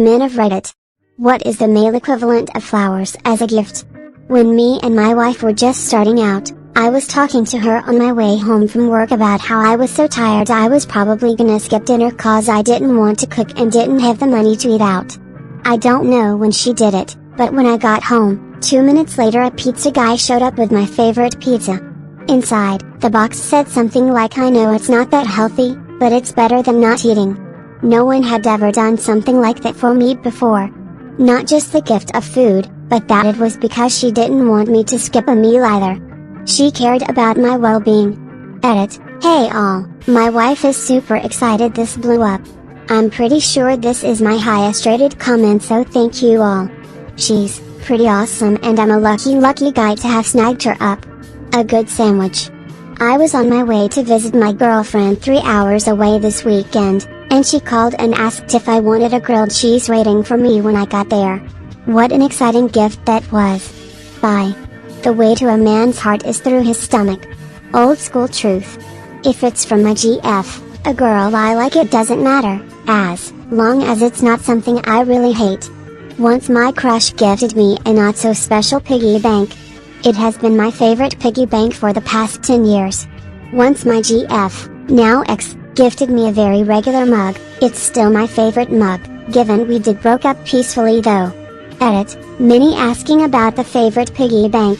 men of Reddit. What is the male equivalent of flowers as a gift? When me and my wife were just starting out, I was talking to her on my way home from work about how I was so tired I was probably gonna skip dinner cause I didn't want to cook and didn't have the money to eat out. I don't know when she did it, but when I got home, 2 minutes later a pizza guy showed up with my favorite pizza. Inside, the box said something like, "I know it's not that healthy, but it's better than not eating." No one had ever done something like that for me before. Not just the gift of food, but that it was because she didn't want me to skip a meal either. She cared about my well-being. Edit. Hey all, my wife is super excited this blew up. I'm pretty sure this is my highest rated comment, so thank you all. She's pretty awesome and I'm a lucky guy to have snagged her up. A good sandwich. I was on my way to visit my girlfriend 3 hours away this weekend, and she called and asked if I wanted a grilled cheese waiting for me when I got there. What an exciting gift that was. Bye. The way to a man's heart is through his stomach. Old school truth. If it's from my GF, a girl I like, it doesn't matter, as long as it's not something I really hate. Once my crush gifted me a not so special piggy bank. It has been my favorite piggy bank for the past 10 years. Once my GF, now ex, gifted me a very regular mug. It's still my favorite mug, given we did broke up peacefully though. Edit. Many asking about the favorite piggy bank.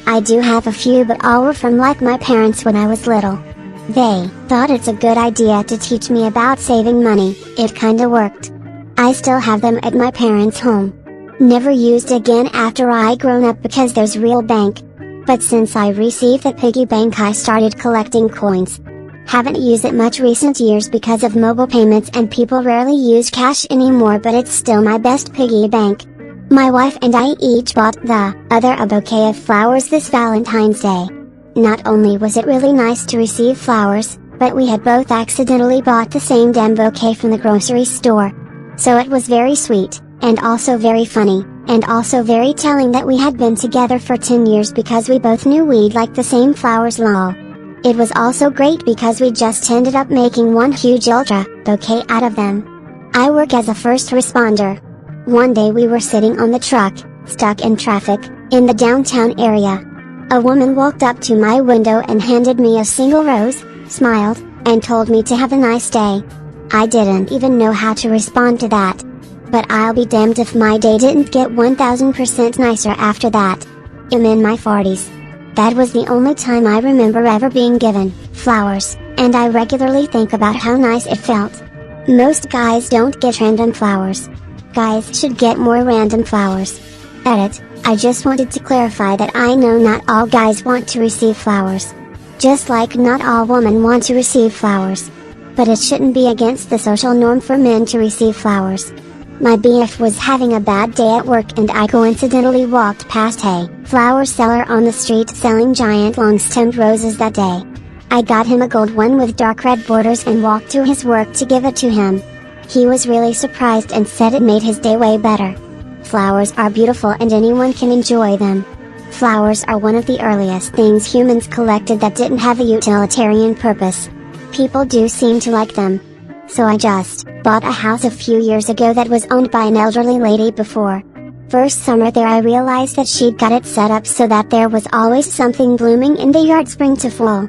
I do have a few, but all were from like my parents when I was little. They thought it's a good idea to teach me about saving money. It kinda worked. I still have them at my parents' home. Never used again after I grown up because there's real bank. But since I received the piggy bank I started collecting coins. Haven't used it much recent years because of mobile payments and people rarely use cash anymore, but it's still my best piggy bank. My wife and I each bought the other a bouquet of flowers this Valentine's Day. Not only was it really nice to receive flowers, but we had both accidentally bought the same damn bouquet from the grocery store. So it was very sweet, and also very funny, and also very telling that we had been together for 10 years because we both knew we'd like the same flowers, lol. It was also great because we just ended up making one huge ultra bouquet out of them. I work as a first responder. One day we were sitting on the truck, stuck in traffic, in the downtown area. A woman walked up to my window and handed me a single rose, smiled, and told me to have a nice day. I didn't even know how to respond to that. But I'll be damned if my day didn't get 1000% nicer after that. I'm in my 40s. That was the only time I remember ever being given flowers, and I regularly think about how nice it felt. Most guys don't get random flowers. Guys should get more random flowers. Edit. I just wanted to clarify that I know not all guys want to receive flowers. Just like not all women want to receive flowers. But it shouldn't be against the social norm for men to receive flowers. My BF was having a bad day at work and I coincidentally walked past a flower seller on the street selling giant long-stemmed roses that day. I got him a gold one with dark red borders and walked to his work to give it to him. He was really surprised and said it made his day way better. Flowers are beautiful and anyone can enjoy them. Flowers are one of the earliest things humans collected that didn't have a utilitarian purpose. People do seem to like them. So I just bought a house a few years ago that was owned by an elderly lady before. First summer there I realized that she'd got it set up so that there was always something blooming in the yard spring to fall.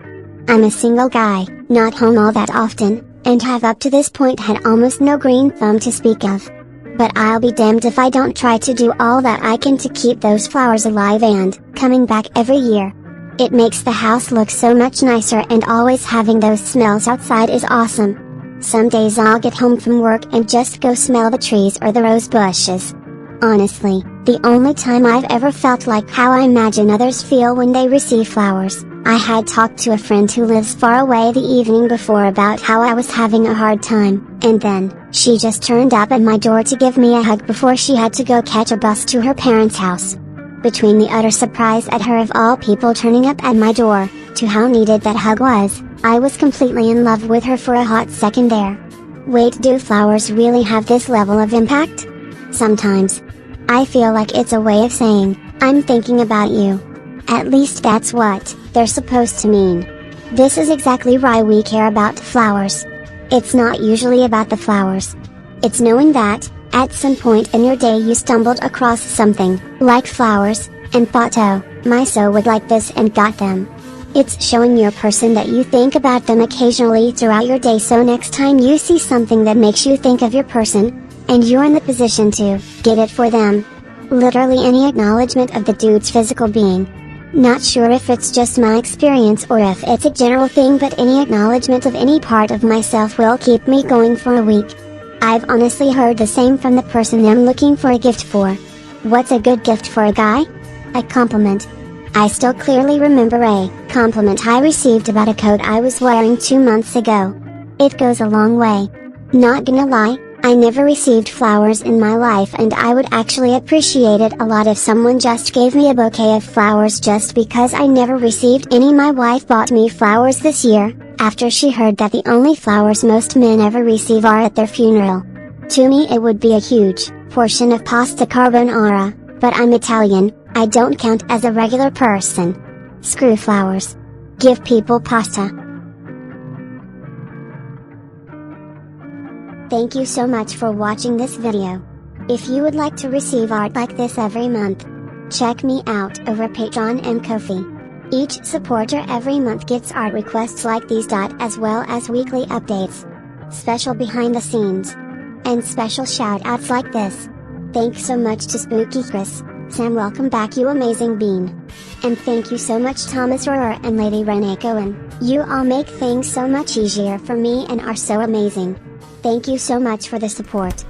I'm a single guy, not home all that often, and have up to this point had almost no green thumb to speak of. But I'll be damned if I don't try to do all that I can to keep those flowers alive and coming back every year. It makes the house look so much nicer, and always having those smells outside is awesome. Some days I'll get home from work and just go smell the trees or the rose bushes. Honestly, the only time I've ever felt like how I imagine others feel when they receive flowers, I had talked to a friend who lives far away the evening before about how I was having a hard time, and then, she just turned up at my door to give me a hug before she had to go catch a bus to her parents' house. Between the utter surprise at her of all people turning up at my door, to how needed that hug was, I was completely in love with her for a hot second there. Wait, do flowers really have this level of impact? Sometimes. I feel like it's a way of saying, I'm thinking about you. At least that's what they're supposed to mean. This is exactly why we care about flowers. It's not usually about the flowers. It's knowing that, At some point in your day you stumbled across something, like flowers, and thought, oh, my so would like this, and got them. It's showing your person that you think about them occasionally throughout your day, so next time you see something that makes you think of your person, and you're in the position to get it for them. Literally any acknowledgement of the dude's physical being. Not sure if it's just my experience or if it's a general thing, but any acknowledgement of any part of myself will keep me going for a week. I've honestly heard the same from the person I'm looking for a gift for. What's a good gift for a guy? A compliment. I still clearly remember a compliment I received about a coat I was wearing 2 months ago. It goes a long way. Not gonna lie, I never received flowers in my life, and I would actually appreciate it a lot if someone just gave me a bouquet of flowers just because I never received any. My wife bought me flowers this year, after she heard that the only flowers most men ever receive are at their funeral. To me it would be a huge portion of pasta carbonara, but I'm Italian, I don't count as a regular person. Screw flowers. Give people pasta. Thank you so much for watching this video. If you would like to receive art like this every month, check me out over Patreon and Ko-fi. Each supporter every month gets art requests like these, as well as weekly updates, special behind the scenes, and special shout outs like this. Thanks so much to Spooky Chris, Sam, welcome back you amazing bean. And thank you so much Thomas Rohrer and Lady Renee Cohen, you all make things so much easier for me and are so amazing. Thank you so much for the support.